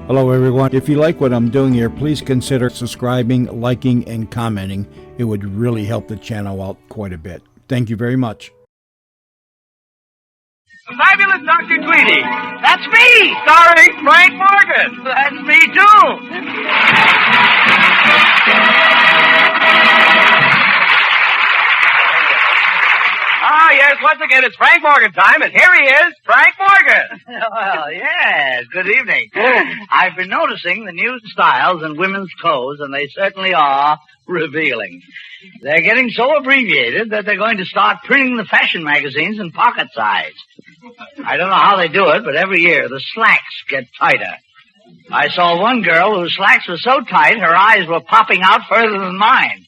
Hello, everyone. If you like what I'm doing here, please consider subscribing, liking, and commenting. It would really help the channel out quite a bit. Thank you very much. Fabulous Dr. Tweedy. That's me. Starring Frank Morgan. That's me, too. Ah, yes, once again, it's Frank Morgan time, and here he is, Frank Morgan. Well, yes, good evening. I've been noticing the new styles in women's clothes, and they certainly are revealing. They're getting so abbreviated that they're going to start printing the fashion magazines in pocket size. I don't know how they do it, but every year the slacks get tighter. I saw one girl whose slacks were so tight her eyes were popping out further than mine.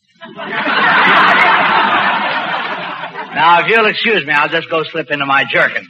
Now, if you'll excuse me, I'll just go slip into my jerkin.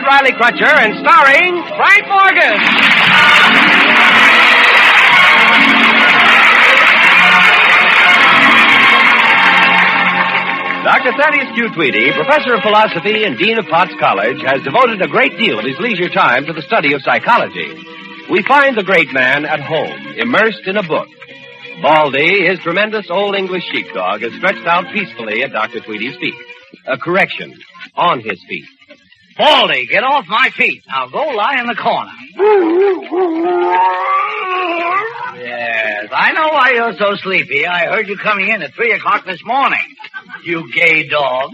Riley Crutcher and starring Frank Morgan. Dr. Thaddeus Q. Tweedy, professor of philosophy and dean of Potts College, has devoted a great deal of his leisure time to the study of psychology. We find the great man at home, immersed in a book. Baldy, his tremendous old English sheepdog, is stretched out peacefully at Dr. Tweedy's feet. A correction, on his feet. Baldy, get off my feet. Now go lie in the corner. Yes, I know why you're so sleepy. I heard you coming in at 3 o'clock this morning. You gay dog.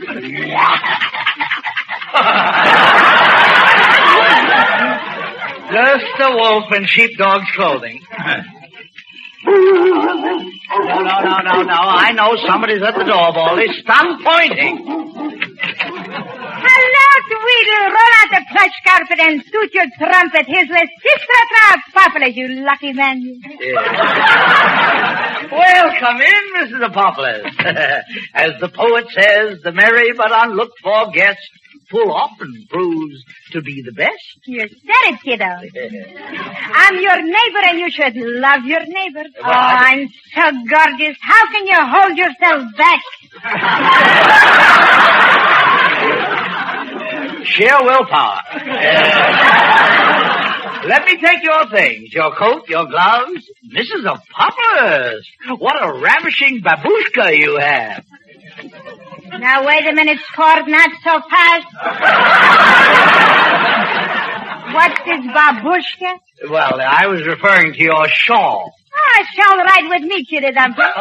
Just a wolf in sheepdog's clothing. No. I know somebody's at the door, Baldy. Stop pointing. Hello, Tweedy. Roll out the plush carpet and toot your trumpet. Here's the sister Apopolis, you lucky man. Yeah. Well, come in, Mrs. Apopolis. As the poet says, the merry but unlooked for guest full often proves to be the best. You said it, kiddo. I'm your neighbor, and you should love your neighbor. Well, I'm so gorgeous. How can you hold yourself back? Sheer willpower. Let me take your things. Your coat, your gloves. Mrs. Apopolis, what a ravishing babushka you have. Now, wait a minute, Sport, not so fast. What's this babushka? Well, I was referring to your shawl. It's all right with me, Kitty Dumpling.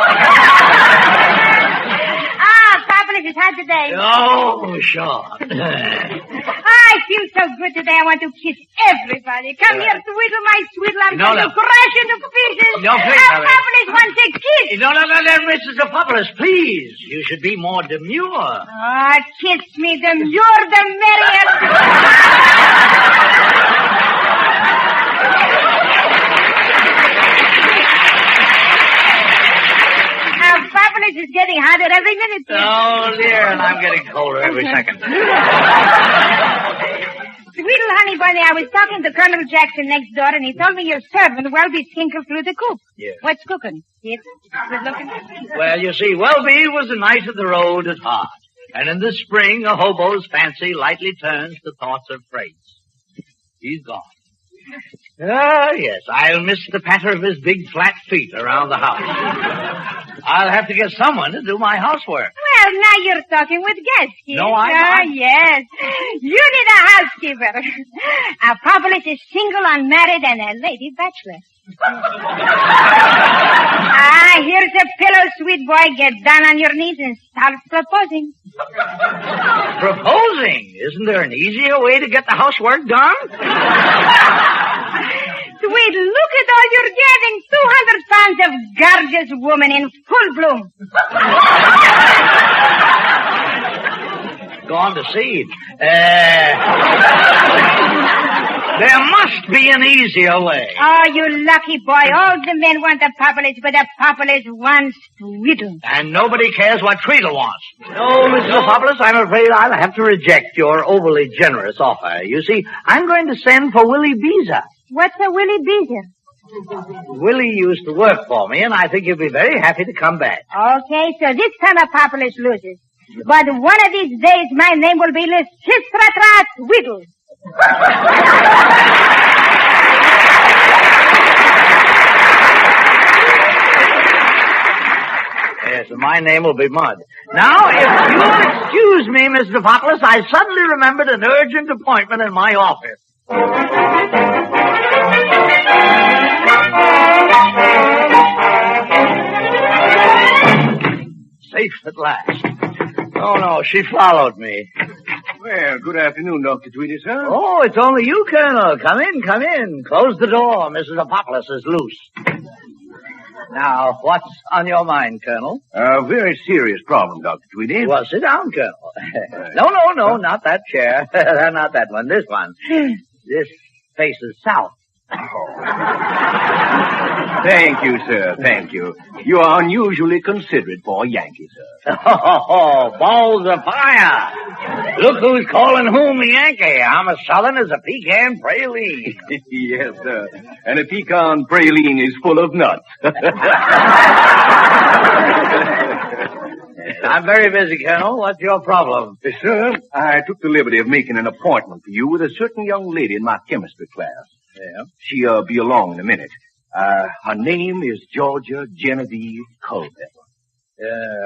Apopolis, it's hot today. Oh, sure. I feel so good today. I want to kiss everybody. Come here, Tweedle, my sweet lamb. No. To crash into pieces. No, please, Apopolis wants a kiss. No, Mrs. Apopolis, please. You should be more demure. Kiss me, you're the merrier. Apopolis is getting hotter every minute. Oh, dear, and I'm getting colder every second. Tweedle, honey bunny, I was talking to Colonel Jackson next door, and he told me your servant Welby tinkled through the coop. Yes. What's cooking? It's good looking. Well, you see, Welby was a knight of the road at heart. And in the spring, a hobo's fancy lightly turns to thoughts of freights. He's gone. Yes, I'll miss the patter of his big flat feet around the house. I'll have to get someone to do my housework. Well, now you're talking with guests, kid. No, I'm not. Yes. You need a housekeeper. Apopolis is single, unmarried, and a lady bachelor. Here's a pillow, sweet boy. Get down on your knees and start proposing. Proposing? Isn't there an easier way to get the housework done? Sweet, look at all you're getting. 200 pounds of gorgeous woman in full bloom. Gone to seed. There must be an easier way. Oh, you lucky boy. All the men want Apopolis, but Apopolis wants Tweedle. And nobody cares what Tweedle wants. No, Mrs. Apopolis, I'm afraid I'll have to reject your overly generous offer. You see, I'm going to send for Willie Beezer. What's a Willie Beezer? Willie used to work for me, and I think he'll be very happy to come back. Okay, so this time Apopolis loses. But one of these days, my name will be Lysistrata Tweedle. Yes, and my name will be Mud. Now, if you'll excuse me, Mr. Apopolis, I suddenly remembered an urgent appointment in my office. Safe at last. Oh, no, she followed me. Well, good afternoon, Dr. Tweedy, sir. Oh, it's only you, Colonel. Come in, come in. Close the door. Mrs. Apopolis is loose. Now, what's on your mind, Colonel? A very serious problem, Dr. Tweedy. Well, sit down, Colonel. No, not that chair. Not that one. This one. This faces south. Thank you, sir. Thank you. You are unusually considerate for a Yankee, sir. Oh, balls of fire. Look who's calling whom a Yankee. I'm as southern as a pecan praline. Yes, sir. And a pecan praline is full of nuts. I'm very busy, Colonel. What's your problem? Sir, I took the liberty of making an appointment for you with a certain young lady in my chemistry class. Yeah? She'll be along in a minute. Her name is Georgia Genevieve Culpepper.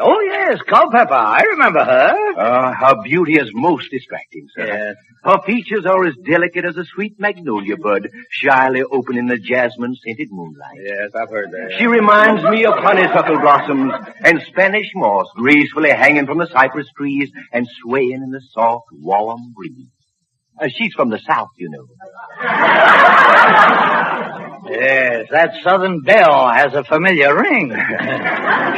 Oh, yes, Culpepper. I remember her. Her beauty is most distracting, sir. Yes. Her features are as delicate as a sweet magnolia bud shyly open in the jasmine-scented moonlight. Yes, I've heard that. She reminds me of honeysuckle blossoms and Spanish moss gracefully hanging from the cypress trees and swaying in the soft, warm breeze. She's from the South, you know. Yes, that Southern belle has a familiar ring.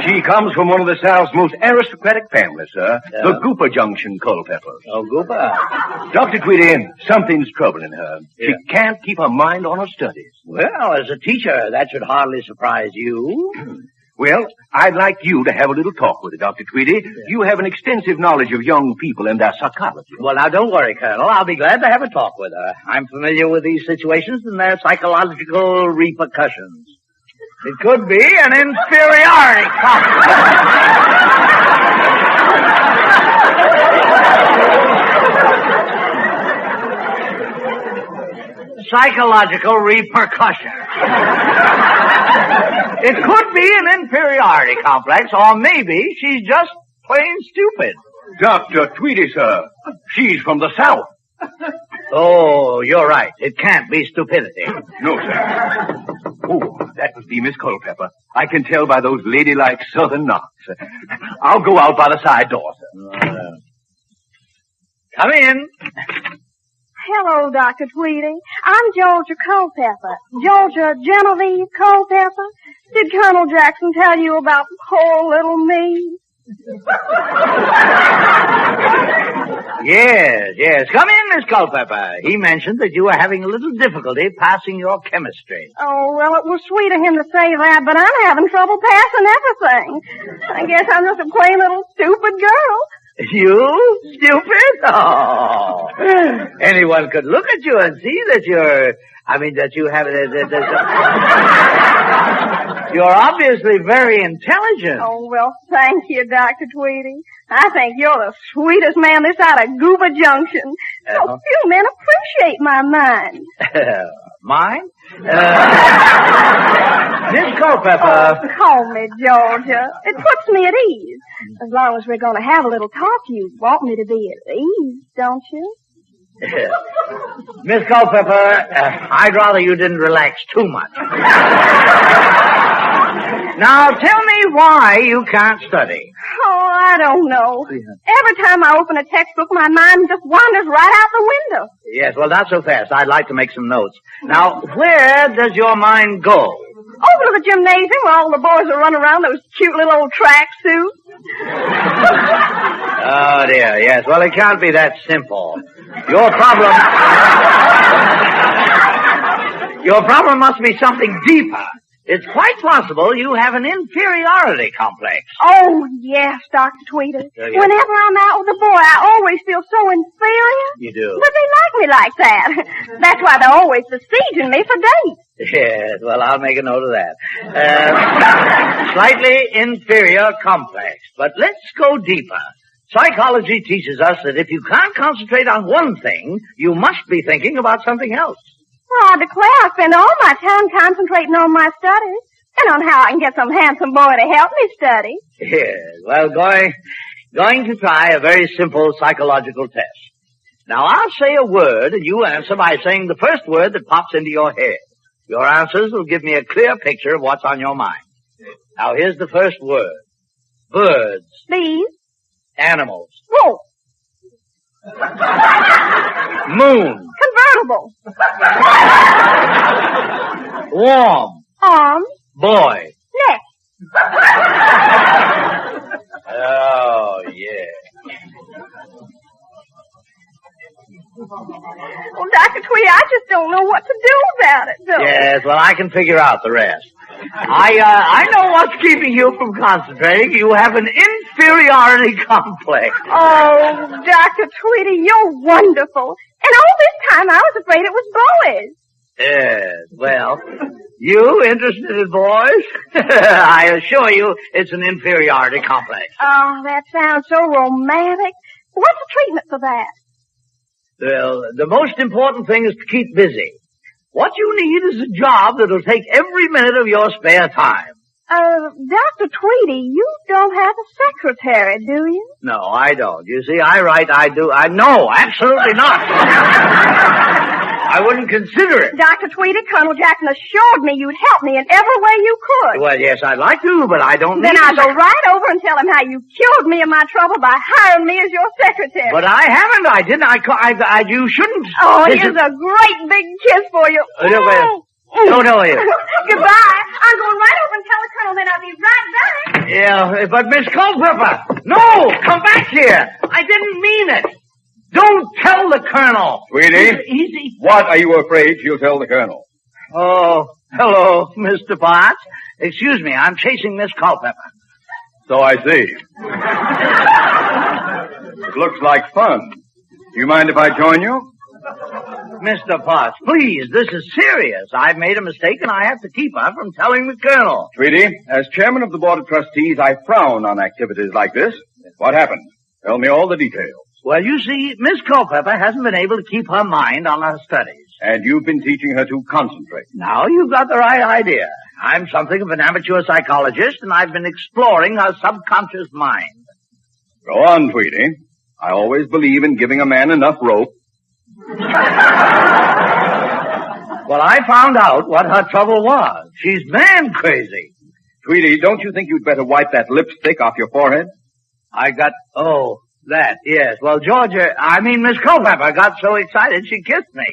She comes from one of the South's most aristocratic families, sir. Yeah. The Gooper Junction Culpeppers. Oh, Gooper. Dr. Tweedy, something's troubling her. Yeah. She can't keep her mind on her studies. Well, as a teacher, that should hardly surprise you. Well, I'd like you to have a little talk with her, Dr. Tweedy. Yeah. You have an extensive knowledge of young people and their psychology. Well, now, don't worry, Colonel. I'll be glad to have a talk with her. I'm familiar with these situations and their psychological repercussions. It could be an inferiority complex. Psychological repercussion. It could be an inferiority complex, or maybe she's just plain stupid. Dr. Tweedy, sir. She's from the South. Oh, you're right. It can't be stupidity. No, sir. Oh, that must be Miss Culpepper. I can tell by those ladylike southern knocks. I'll go out by the side door, sir. Come in. Hello, Dr. Tweedy. I'm Georgia Culpepper. Georgia Genevieve Culpepper. Did Colonel Jackson tell you about poor little me? Yes. Come in, Miss Culpepper. He mentioned that you were having a little difficulty passing your chemistry. Oh, well, it was sweet of him to say that, but I'm having trouble passing everything. I guess I'm just a plain little stupid girl. You? Stupid? Oh. Anyone could look at you and see that that you have... You're obviously very intelligent. Oh, well, thank you, Dr. Tweedy. I think you're the sweetest man this side of Goober Junction. So few men appreciate my mind. Mine? Miss Culpepper. Oh, call me Georgia. It puts me at ease. As long as we're going to have a little talk, you want me to be at ease, don't you? Miss Culpepper, I'd rather you didn't relax too much. Now, tell me why you can't study. Oh, I don't know. Every time I open a textbook, my mind just wanders right out the window. Yes, well, not so fast. I'd like to make some notes. Now, where does your mind go? Over to the gymnasium where all the boys are running around those cute little old track suits. Oh, dear, yes. Well, it can't be that simple. Your problem must be something deeper. It's quite possible you have an inferiority complex. Oh, yes, Dr. Tweedy. Yes. Whenever I'm out with a boy, I always feel so inferior. You do? But they like me like that. That's why they're always besieging me for dates. Yes, well, I'll make a note of that. Slightly inferior complex. But let's go deeper. Psychology teaches us that if you can't concentrate on one thing, you must be thinking about something else. Well, I declare I spend all my time concentrating on my studies and on how I can get some handsome boy to help me study. Yes, well, going to try a very simple psychological test. Now, I'll say a word, and you answer by saying the first word that pops into your head. Your answers will give me a clear picture of what's on your mind. Now, here's the first word. Birds. Please? Animals. Wolf. Moon. Convertible. Warm. Arms. Boy. Neck. Oh, yeah. Well, Dr. Tweedy, I just don't know what to do about it, Bill. Yes, well, I can figure out the rest. I know what's keeping you from concentrating. You have an inferiority complex. Oh, Dr. Tweedy, you're wonderful. And all this time I was afraid it was boys. Yes, well, you interested in boys? I assure you it's an inferiority complex. Oh, that sounds so romantic. What's the treatment for that? Well, the most important thing is to keep busy. What you need is a job that'll take every minute of your spare time. Dr. Tweedy, you don't have a secretary, do you? No, I don't. You see, I write, I do. No, absolutely not. I wouldn't consider it. Dr. Tweedy, Colonel Jackson assured me you'd help me in every way you could. Well, yes, I'd like to, but I don't Then need I'll go right over and tell him how you cured me of my trouble by hiring me as your secretary. But I haven't. I didn't. You shouldn't. Oh, here's a great big kiss for you. No, you. Goodbye. I'm going right over and tell the Colonel, then I'll be right back. Yeah, but Miss Culpepper, no, come back here. I didn't mean it. Don't tell the Colonel. Tweedy? Easy. What are you afraid she'll tell the Colonel? Oh, hello, Mr. Potts. Excuse me, I'm chasing Miss Culpepper. So I see. It looks like fun. Do you mind if I join you? Mr. Potts, please, this is serious. I've made a mistake and I have to keep her from telling the Colonel. Tweedy, as chairman of the Board of Trustees, I frown on activities like this. What happened? Tell me all the details. Well, you see, Miss Culpepper hasn't been able to keep her mind on her studies. And you've been teaching her to concentrate. Now you've got the right idea. I'm something of an amateur psychologist, and I've been exploring her subconscious mind. Go on, Tweedy. I always believe in giving a man enough rope. Well, I found out what her trouble was. She's man crazy. Tweedy, don't you think you'd better wipe that lipstick off your forehead? That, yes. Well, Miss Culpepper got so excited she kissed me.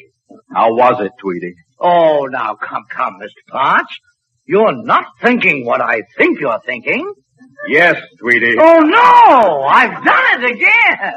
How was it, Tweedy? Oh, now, come, Mr. Potts. You're not thinking what I think you're thinking. Yes, Tweedy. Oh, no! I've done it again!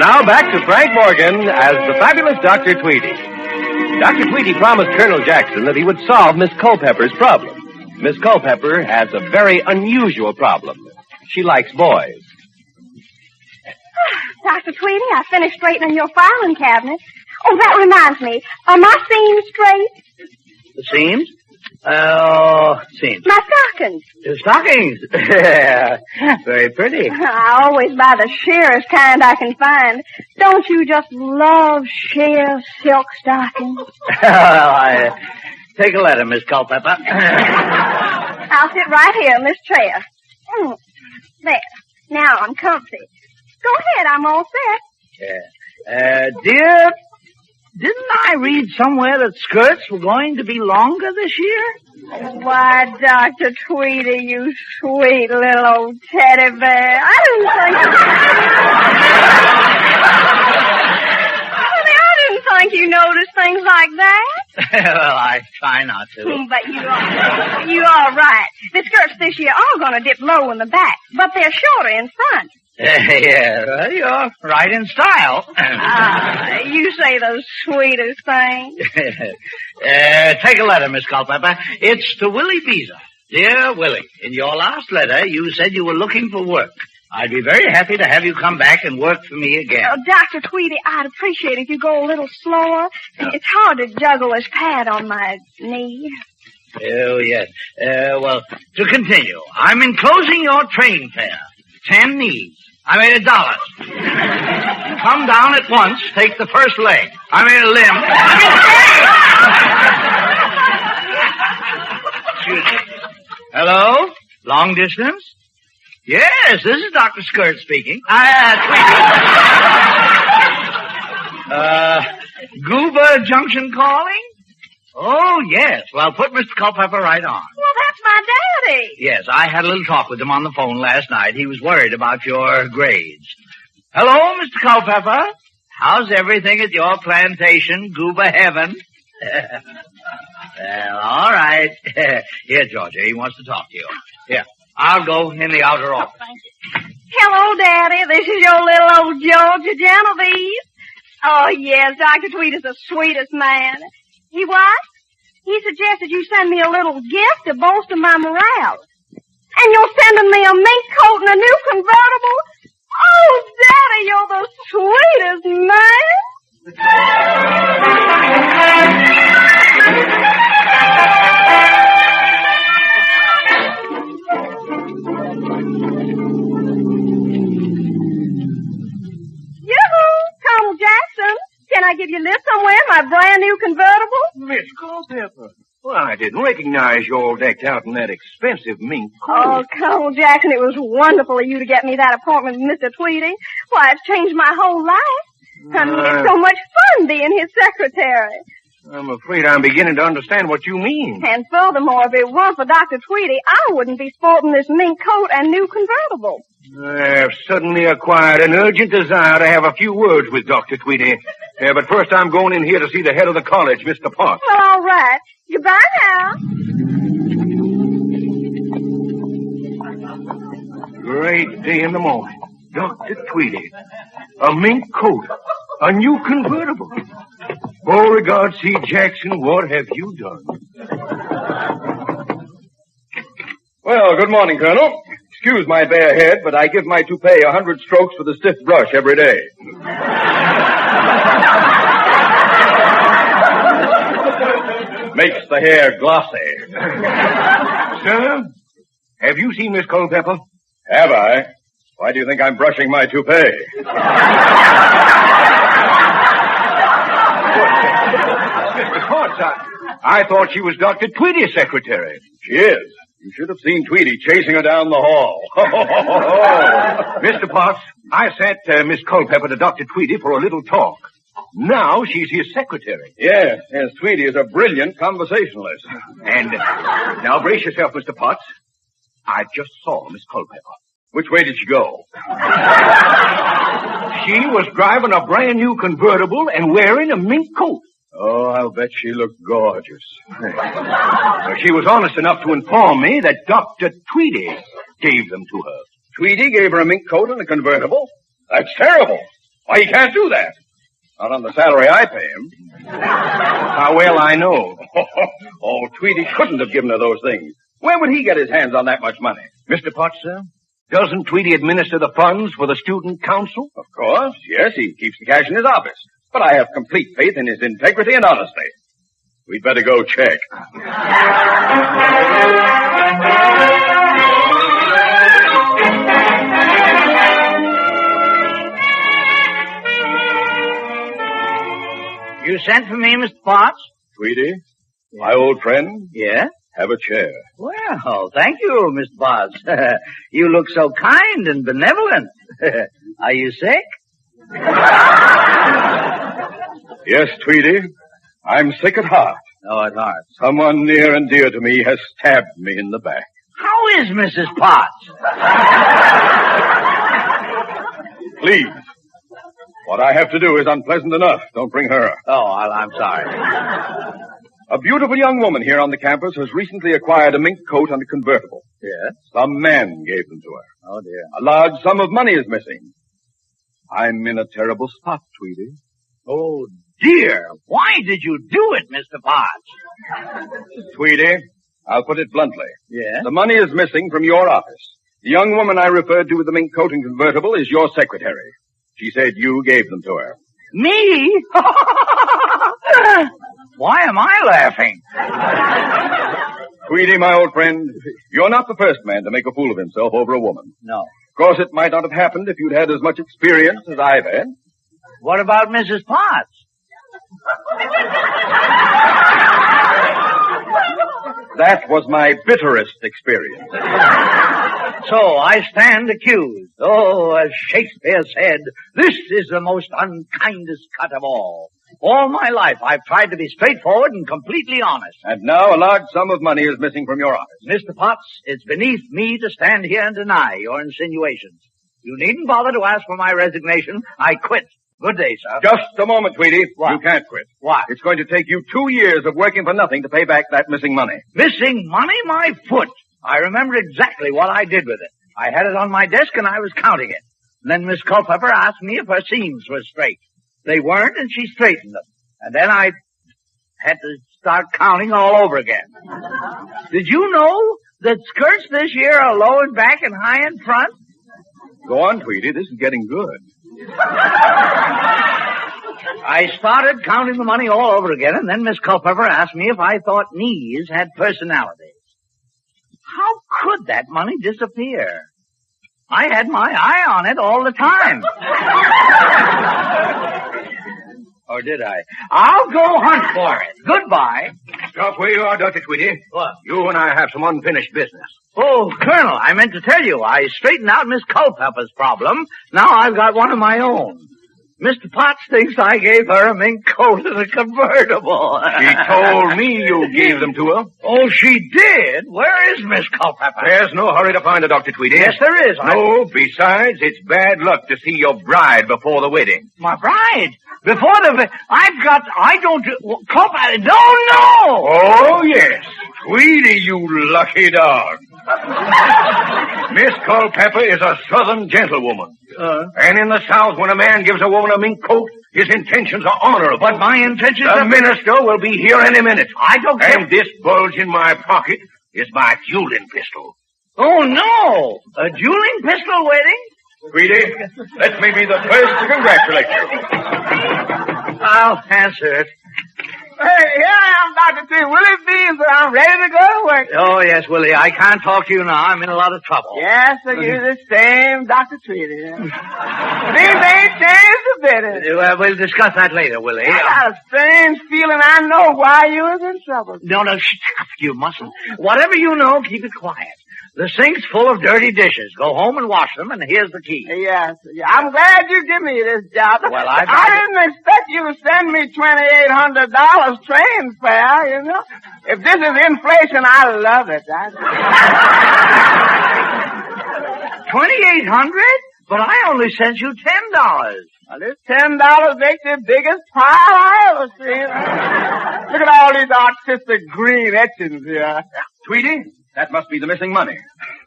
now back to Frank Morgan as the fabulous Dr. Tweedy. Dr. Tweedy promised Colonel Jackson that he would solve Miss Culpepper's problem. Miss Culpepper has a very unusual problem. She likes boys. Dr. Tweedy, I finished straightening your filing cabinet. Oh, that reminds me. Are my seams straight? The seams? Seams. My stockings. The stockings. Very pretty. I always buy the sheerest kind I can find. Don't you just love sheer silk stockings? Take a letter, Miss Culpepper. I'll sit right here in this chair. There. Now I'm comfy. Go ahead, I'm all set. Dear, didn't I read somewhere that skirts were going to be longer this year? Why, Dr. Tweedy, you sweet little old teddy bear. I didn't think you noticed things like that. Well, I try not to. But you are right. The skirts this year are going to dip low in the back, but they're shorter in front. Yeah, well, you're right in style. You say the sweetest thing. Take a letter, Miss Culpepper. It's to Willie Beezer. Dear Willie, in your last letter, you said you were looking for work. I'd be very happy to have you come back and work for me again. Dr. Tweedy, I'd appreciate if you go a little slower. It's hard to juggle this pad on my knee. Oh, yes. Well, to continue, I'm enclosing your train fare. 10 knees. I made $1. Come down at once. Take the first leg. I made a limb. Excuse me. Hello? Long distance? Yes, this is Dr. Skirt speaking. Goober Junction calling? Oh, yes. Well, put Mr. Culpepper right on. Well, that's my daddy. Yes, I had a little talk with him on the phone last night. He was worried about your grades. Hello, Mr. Culpepper. How's everything at your plantation, Goober Heaven? Well, all right. Here, Georgia, he wants to talk to you. Here, I'll go in the outer office. Hello, Daddy. This is your little old Georgia Genevieve. Oh, yes, Dr. Tweedy's the sweetest man. He what? He suggested you send me a little gift to bolster my morale. And you're sending me a mink coat and a new convertible? Oh, Daddy, you're the sweetest man. Yoo-hoo, Colonel Jackson. Can I give you a lift somewhere in my brand new convertible? Miss Culpepper. Well, I didn't recognize you all decked out in that expensive mink coat. Oh, Colonel Jackson, it was wonderful of you to get me that appointment with Mr. Tweedy. Why, it's changed my whole life. I mean, it's so much fun being his secretary. I'm afraid I'm beginning to understand what you mean. And furthermore, if it weren't for Dr. Tweedy, I wouldn't be sporting this mink coat and new convertible. I've suddenly acquired an urgent desire to have a few words with Dr. Tweedy. But first I'm going in here to see the head of the college, Mr. Potts. Well, all right. Goodbye now. Great day in the morning. Dr. Tweedy. A mink coat. A new convertible. Beauregard C. Jackson, what have you done? Well, good morning, Colonel. Excuse my bare head, but I give my toupee 100 strokes with a stiff brush every day. Makes the hair glossy. Sir, have you seen Miss Culpepper? Have I? Why do you think I'm brushing my toupee? Mr. Potts, I thought she was Dr. Tweedy's secretary. She is. You should have seen Tweedy chasing her down the hall. Mr. Potts, I sent Miss Culpepper to Dr. Tweedy for a little talk. Now she's his secretary. Yes, Tweedy is a brilliant conversationalist. And now brace yourself, Mr. Potts. I just saw Miss Culpepper. Which way did she go? She was driving a brand new convertible and wearing a mink coat. Oh, I'll bet she looked gorgeous. She was honest enough to inform me that Dr. Tweedy gave them to her. Tweedy gave her a mink coat and a convertible? That's terrible. Why, he can't do that. Not on the salary I pay him. How well I know. Oh, Tweedy couldn't have given her those things. Where would he get his hands on that much money? Mr. Potts, sir, doesn't Tweedy administer the funds for the student council? Of course, yes, he keeps the cash in his office. But I have complete faith in his integrity and honesty. We'd better go check. You sent for me, Mr. Potts? Tweedy, my old friend, Yeah? have a chair. Well, thank you, Mr. Potts. You look so kind and benevolent. Are you sick? Yes, Tweedy, I'm sick at heart. Oh, at heart. Someone near and dear to me has stabbed me in the back. How is Mrs. Potts? Please. What I have to do is unpleasant enough. Don't bring her. Oh, I'm sorry. A beautiful young woman here on the campus has recently acquired a mink coat and a convertible. Yes? Some man gave them to her. Oh, dear. A large sum of money is missing. I'm in a terrible spot, Tweedy. Oh, dear. Why did you do it, Mr. Potts? Tweedy, I'll put it bluntly. Yes? The money is missing from your office. The young woman I referred to with the mink coat and convertible is your secretary. She said you gave them to her. Me? Why am I laughing? Tweedy, my old friend, you're not the first man to make a fool of himself over a woman. No. Of course, it might not have happened if you'd had as much experience as I've had. What about Mrs. Potts? That was my bitterest experience. So I stand accused. Oh, as Shakespeare said, this is the most unkindest cut of all. All my life I've tried to be straightforward and completely honest. And now a large sum of money is missing from your office. Mr. Potts, it's beneath me to stand here and deny your insinuations. You needn't bother to ask for my resignation. I quit. Good day, sir. Just a moment, Tweedy. What? You can't quit. What? It's going to take you 2 years of working for nothing to pay back that missing money. Missing money? My foot. I remember exactly what I did with it. I had it on my desk and I was counting it. And then Miss Culpepper asked me if her seams were straight. They weren't, and she straightened them. And then I had to start counting all over again. Did you know that skirts this year are low in back and high in front? Go on, Tweedy. This is getting good. I started counting the money all over again, and then Miss Culpepper asked me if I thought knees had personalities. How could that money disappear? I had my eye on it all the time. Or did I? I'll go hunt for it. Goodbye. Stop where you are, Dr. Tweedy. What? You and I have some unfinished business. Oh, Colonel, I meant to tell you, I straightened out Miss Culpepper's problem. Now I've got one of my own. Mr. Potts thinks I gave her a mink coat and a convertible. She told me you gave them to her. Oh, she did? Where is Miss Culpepper? There's no hurry to find her, Dr. Tweedy. Yes, there is. No, besides, it's bad luck to see your bride before the wedding. My bride? Before the... I don't... Culpepper... No! Oh, yes. Tweedy, you lucky dog. Miss Culpepper is a southern gentlewoman. And in the South, when a man gives a woman a mink coat, his intentions are honorable. But my intentions The minister will be here any minute. I don't care. And this bulge in my pocket is my dueling pistol. Oh, no! A dueling pistol wedding? Tweedy, let me be the first to congratulate you. I'll answer it. Hey, here I am, Dr. T. Willie Beans, and I'm ready to go to work. Oh, yes, Willie. I can't talk to you now. I'm in a lot of trouble. Yes, sir, you're the same Dr. Tweedy. Things ain't changed a bit. Well, we'll discuss that later, Willie. I got a strange feeling I know why you was in trouble. No, you mustn't. Whatever you know, keep it quiet. The sink's full of dirty dishes. Go home and wash them, and here's the key. Yes, I'm glad you give me this job. Well, I didn't expect you to send me $2,800 train fare, you know. If this is inflation, I love it. $2,800? But I only sent you $10. Well, this $10 makes the biggest pile I ever seen. Look at all these artistic green etchings here. Tweedy, that must be the missing money.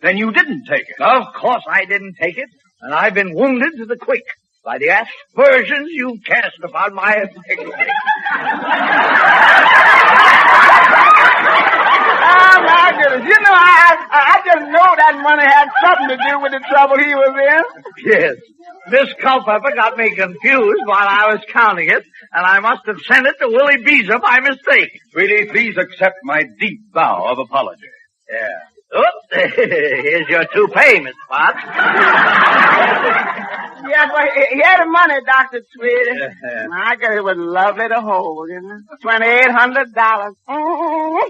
Then you didn't take it. Of course I didn't take it, and I've been wounded to the quick. by the aspersions you've cast upon my integrity. Oh, my goodness. You know, I just know that money had something to do with the trouble he was in. Yes. Miss Culpepper got me confused while I was counting it, and I must have sent it to Willie Beezer by mistake. Tweedy, please accept my deep bow of apology. Yeah. Oops. Here's your toupee, Miss Potts. Yes, well, here the money, Dr. Tweedy. My God, it was lovely to hold, you know. $2,800.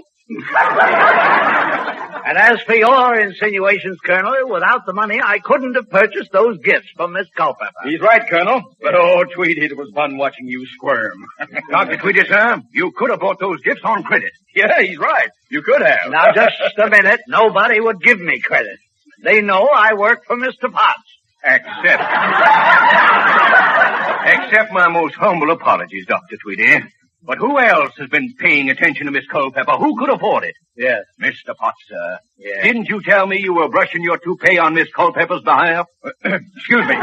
And as for your insinuations, Colonel, without the money, I couldn't have purchased those gifts from Miss Culpepper. He's right, Colonel. But, oh, Tweedy, it was fun watching you squirm. Dr. Tweedy, sir, you could have bought those gifts on credit. Yeah, he's right. You could have. Now, just a minute. Nobody would give me credit. They know I work for Mr. Potts. Accept my most humble apologies, Dr. Tweedy. But who else has been paying attention to Miss Culpepper? Who could afford it? Yes. Mr. Potts, sir. Yes. Didn't you tell me you were brushing your toupee on Miss Culpepper's behalf? Excuse me.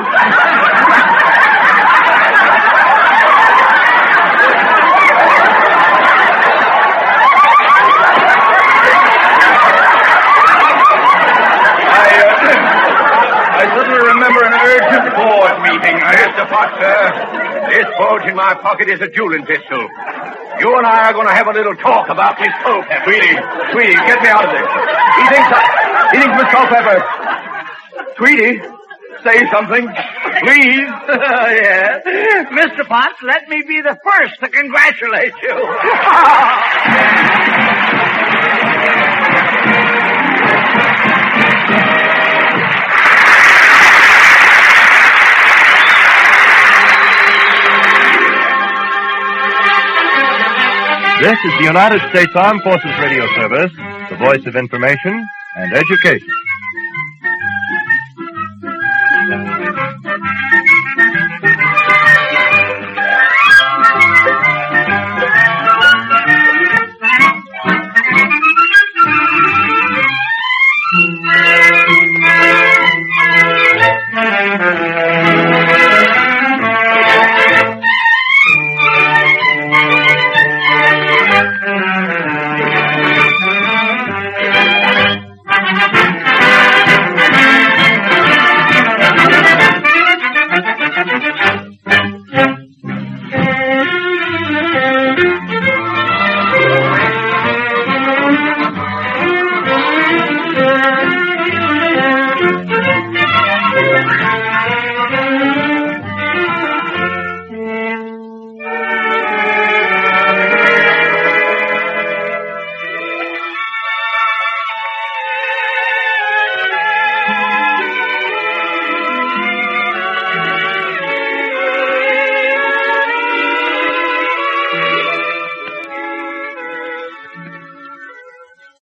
I suddenly remember an urgent board meeting. Mr. Potts, sir. This bulge in my pocket is a dueling pistol. You and I are going to have a little talk about Miss Culpepper. Tweedy, get me out of this. He thinks Miss Culpepper. Tweedy, say something, please. Yes. Mr. Potts, let me be the first to congratulate you. This is the United States Armed Forces Radio Service, the voice of information and education.